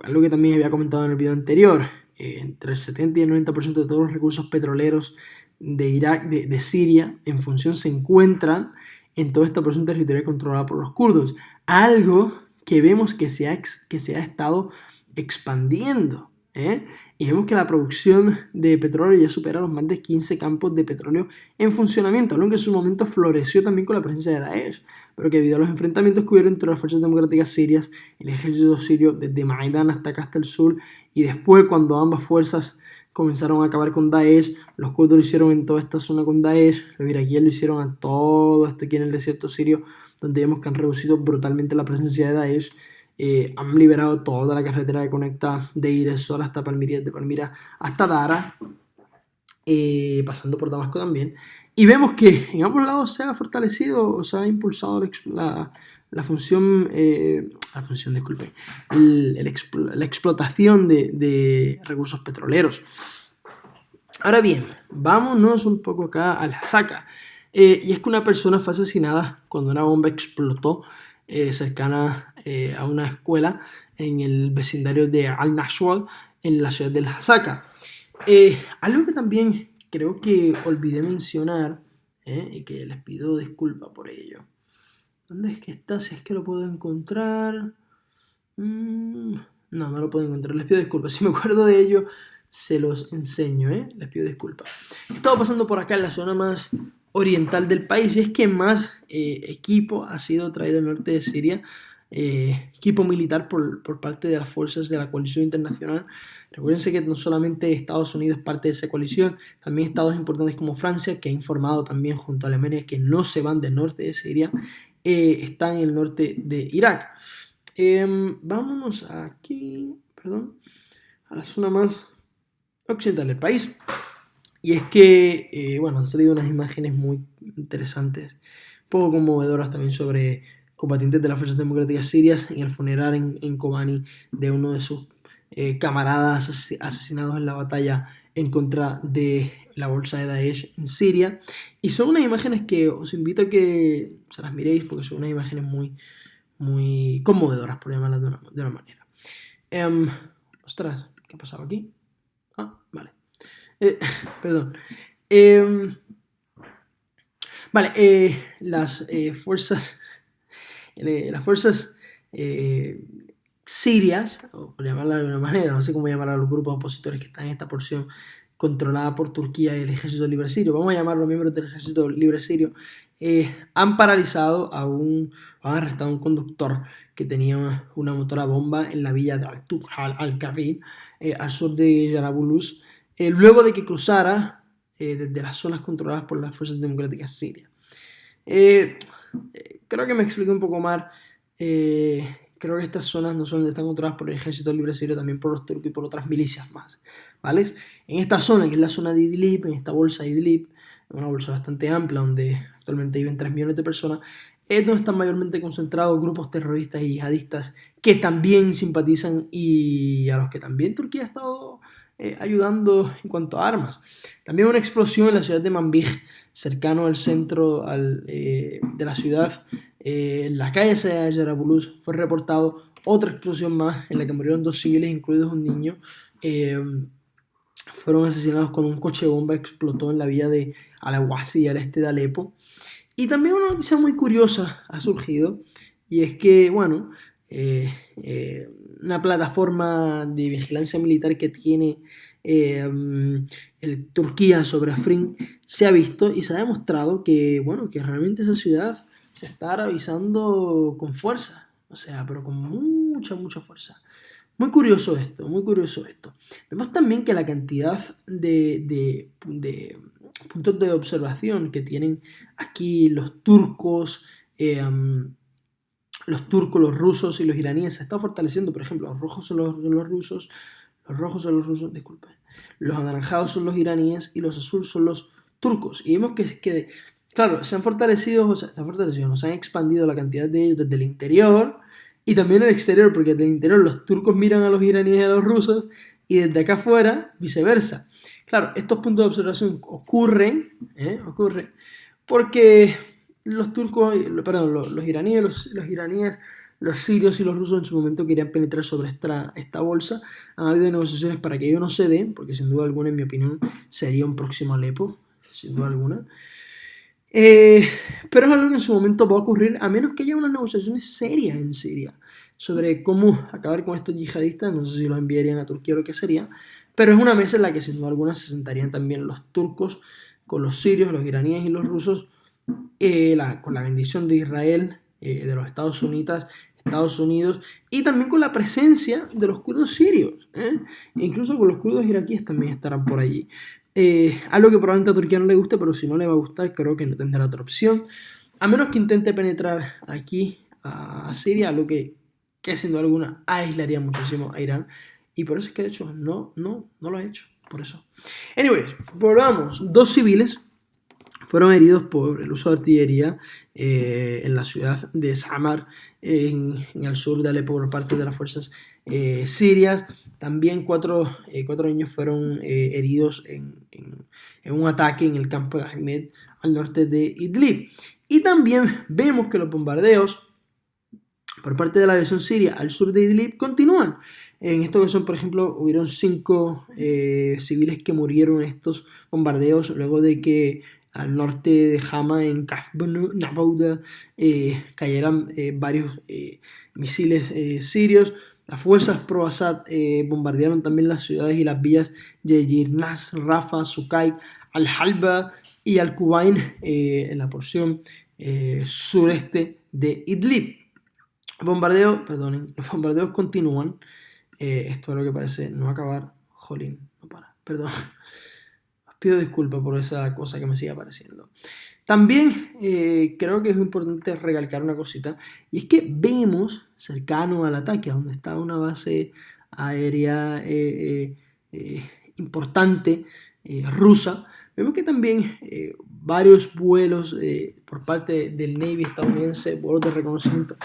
algo que también había comentado en el video anterior, entre el 70 y el 90% de todos los recursos petroleros de Irak, de Siria, en función se encuentran en toda esta porción territorial controlada por los kurdos. Algo que vemos que se ha estado expandiendo. Y vemos que la producción de petróleo ya supera los más de 15 campos de petróleo en funcionamiento, algo que en su momento floreció también con la presencia de Daesh, pero que debido a los enfrentamientos que hubieron entre las fuerzas democráticas sirias, el ejército sirio desde Maidán hasta acá hasta el sur, y después cuando ambas fuerzas comenzaron a acabar con Daesh, los kurdos lo hicieron en toda esta zona con Daesh, los iraquíes lo hicieron a todo esto aquí en el desierto sirio, donde vemos que han reducido brutalmente la presencia de Daesh. Han liberado toda la carretera que conecta de Ir el-Zor hasta Palmira, de Palmira hasta Dara, pasando por Damasco también. Y vemos que en ambos lados se ha fortalecido o se ha impulsado la explotación de recursos petroleros. Ahora bien, vámonos un poco acá al Hasaka. Y es que una persona fue asesinada cuando una bomba explotó cercana a una escuela en el vecindario de Al-Nashwal, en la ciudad del Hasaka. Algo que también creo que olvidé mencionar, y que les pido disculpas por ello. ¿Dónde es que está? Si es que lo puedo encontrar. No lo puedo encontrar. Les pido disculpas. Si me acuerdo de ello, se los enseño, les pido disculpas. He estado pasando por acá en la zona más oriental del país y es que más equipo ha sido traído del norte de Siria, equipo militar por parte de las fuerzas de la coalición internacional. Recuérdense que no solamente Estados Unidos es parte de esa coalición, también estados importantes como Francia, que ha informado también junto a Alemania que no se van del norte de Siria, están en el norte de Irak. Vámonos aquí, a la zona más occidental del país. Y es que, bueno, han salido unas imágenes muy interesantes, un poco conmovedoras también sobre combatientes de las Fuerzas Democráticas Sirias en el funeral en Kobani de uno de sus camaradas asesinados en la batalla en contra de la bolsa de Daesh en Siria. Y son unas imágenes que os invito a que se las miréis porque son unas imágenes muy conmovedoras, por llamarlas de una manera. Ostras, ¿qué ha pasado aquí? Ah, vale. Eh, Perdón. Eh, vale, las fuerzas eh, sirias, o por llamarla de alguna manera, no sé cómo llamar a los grupos opositores que están en esta porción controlada por Turquía y el Ejército Libre Sirio, vamos a llamarlos miembros del Ejército Libre Sirio, han paralizado han arrestado a un conductor que tenía una motora bomba en la villa de Al-Tuqra al-Kavir, al sur de Jarabulus, luego de que cruzara desde las zonas controladas por las Fuerzas Democráticas Sirias. Eh, Creo que me explico un poco más. Creo que estas zonas no solo están controladas por el Ejército Libre Sirio, también por los turcos y por otras milicias más, ¿vale? En esta zona, que es la zona de Idlib, en esta bolsa de Idlib, una bolsa bastante amplia donde actualmente viven 3 millones de personas, es donde están mayormente concentrados grupos terroristas y yihadistas que también simpatizan y a los que también Turquía ha estado ayudando en cuanto a armas. También una explosión en la ciudad de Manbij, cercano al centro de la ciudad, en la calle de Jarabulus, fue reportado otra explosión más en la que murieron 2 civiles, incluidos un niño. Eh, Fueron asesinados cuando un coche bomba explotó en la villa de Al-Awasi, al este de Alepo. Y también una noticia muy curiosa ha surgido, y es que, bueno, eh, una plataforma de vigilancia militar que tiene Turquía sobre Afrin se ha visto y se ha demostrado que, bueno, que realmente esa ciudad se está arabizando con fuerza, o sea, pero con mucha fuerza. Muy curioso esto, muy curioso esto. Vemos también que la cantidad de puntos de observación que tienen aquí los turcos, los rusos y los iraníes se está fortaleciendo. Por ejemplo, los rojos son los rusos, disculpen, los anaranjados son los iraníes y los azules son los turcos. Y vemos claro, se han fortalecido, nos han expandido la cantidad de ellos desde el interior y también el exterior, porque desde el interior los turcos miran a los iraníes y a los rusos y desde acá afuera viceversa. Claro, estos puntos de observación ocurren porque los turcos, perdón, los iraníes, los sirios y los rusos en su momento querían penetrar sobre esta bolsa. Han habido negociaciones para que ello no se dé, porque sin duda alguna, en mi opinión, sería un próximo Alepo, sin duda alguna. Pero es algo que en su momento va a ocurrir a menos que haya unas negociaciones serias en Siria sobre cómo acabar con estos yihadistas. No sé si los enviarían a Turquía o lo que sería, pero es una mesa en la que sin duda alguna se sentarían también los turcos con los sirios, los iraníes y los rusos, con la bendición de Israel, de los Estados Unidos y también con la presencia de los kurdos sirios, incluso con los kurdos iraquíes también estarán por allí. Algo que probablemente a Turquía no le guste, pero si no le va a gustar, creo que no tendrá otra opción. A menos que intente penetrar aquí a Siria, lo que sin duda alguna aislaría muchísimo a Irán. Y por eso es que de hecho no lo ha hecho. Por eso. Anyways, volvamos. 2 civiles fueron heridos por el uso de artillería en la ciudad de Samar, en el sur de Alepo, por parte de las fuerzas sirias. También 4 niños fueron heridos en un ataque en el campo de Ahmed, al norte de Idlib. Y también vemos que los bombardeos por parte de la aviación siria al sur de Idlib continúan. En esta ocasión, por ejemplo, hubieron 5 civiles que murieron en estos bombardeos luego de que al norte de Hama, en Kafbanu, Nabouda, cayeran varios misiles sirios. Las fuerzas pro-Assad bombardearon también las ciudades y las villas de Jirnas, Rafah, Sukai, Al-Halba y Al-Qubain en la porción sureste de Idlib. Los bombardeos continúan. Esto es lo que parece no acabar. Jolín, no para. Perdón. Os pido disculpas por esa cosa que me sigue apareciendo. También creo que es importante recalcar una cosita, y es que vemos cercano al ataque, donde está una base aérea importante, rusa. Vemos que también varios vuelos por parte del Navy estadounidense, vuelos de reconocimiento,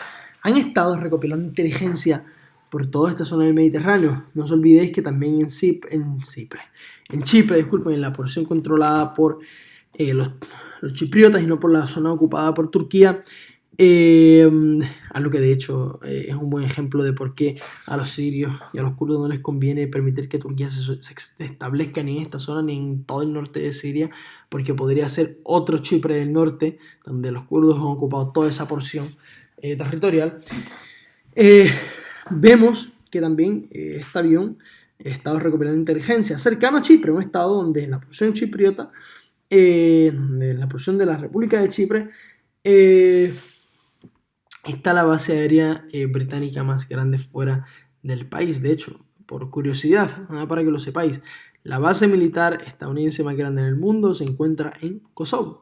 han estado recopilando inteligencia por toda esta zona del Mediterráneo. No os olvidéis que también en Chipre, en la porción controlada por los chipriotas y no por la zona ocupada por Turquía, algo que de hecho es un buen ejemplo de por qué a los sirios y a los kurdos no les conviene permitir que Turquía se establezca ni en esta zona ni en todo el norte de Siria, porque podría ser otro Chipre del norte donde los kurdos han ocupado toda esa porción territorial. Vemos que también este avión ha estado recopilando inteligencia cercano a Chipre, un estado donde en la porción chipriota, en la porción de la República de Chipre, está la base aérea británica más grande fuera del país. De hecho, por curiosidad, nada para que lo sepáis, la base militar estadounidense más grande en el mundo se encuentra en Kosovo.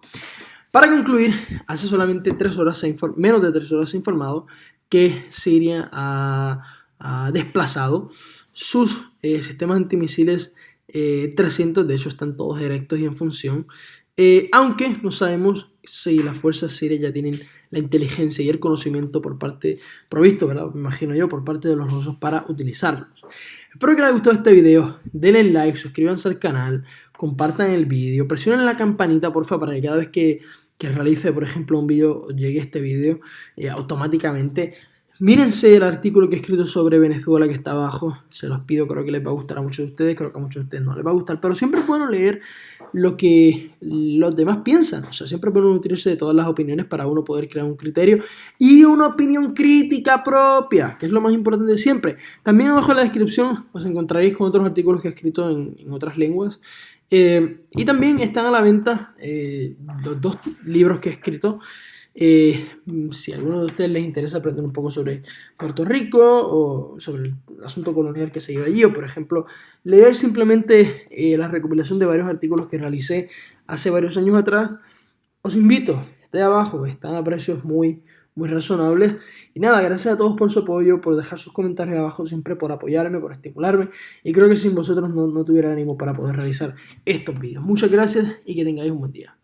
Para concluir, hace solamente menos de 3 horas se ha informado que Siria ha desplazado sus sistemas antimisiles 300, de hecho están todos erectos y en función, aunque no sabemos si las fuerzas sirias ya tienen la inteligencia y el conocimiento provisto, ¿verdad? Me imagino yo, por parte de los rusos para utilizarlos. Espero que les haya gustado este video, denle like, suscríbanse al canal, compartan el vídeo, presionen la campanita porfa para que cada vez que realice, por ejemplo, un vídeo, llegue este vídeo automáticamente. Mírense el artículo que he escrito sobre Venezuela que está abajo, se los pido, creo que les va a gustar a muchos de ustedes, creo que a muchos de ustedes no les va a gustar, pero siempre es bueno leer lo que los demás piensan, o sea, siempre es bueno nutrirse de todas las opiniones para uno poder crear un criterio y una opinión crítica propia, que es lo más importante siempre. También abajo en la descripción os encontraréis con otros artículos que he escrito en otras lenguas. Y también están a la venta los 2 libros que he escrito. Si a alguno de ustedes les interesa aprender un poco sobre Puerto Rico o sobre el asunto colonial que se lleva allí, o por ejemplo leer simplemente la recopilación de varios artículos que realicé hace varios años atrás, os invito, está ahí abajo, están a precios muy razonables. Y nada, gracias a todos por su apoyo, por dejar sus comentarios abajo, siempre por apoyarme, por estimularme, y creo que sin vosotros no tuviera ánimo para poder realizar estos vídeos. Muchas gracias y que tengáis un buen día.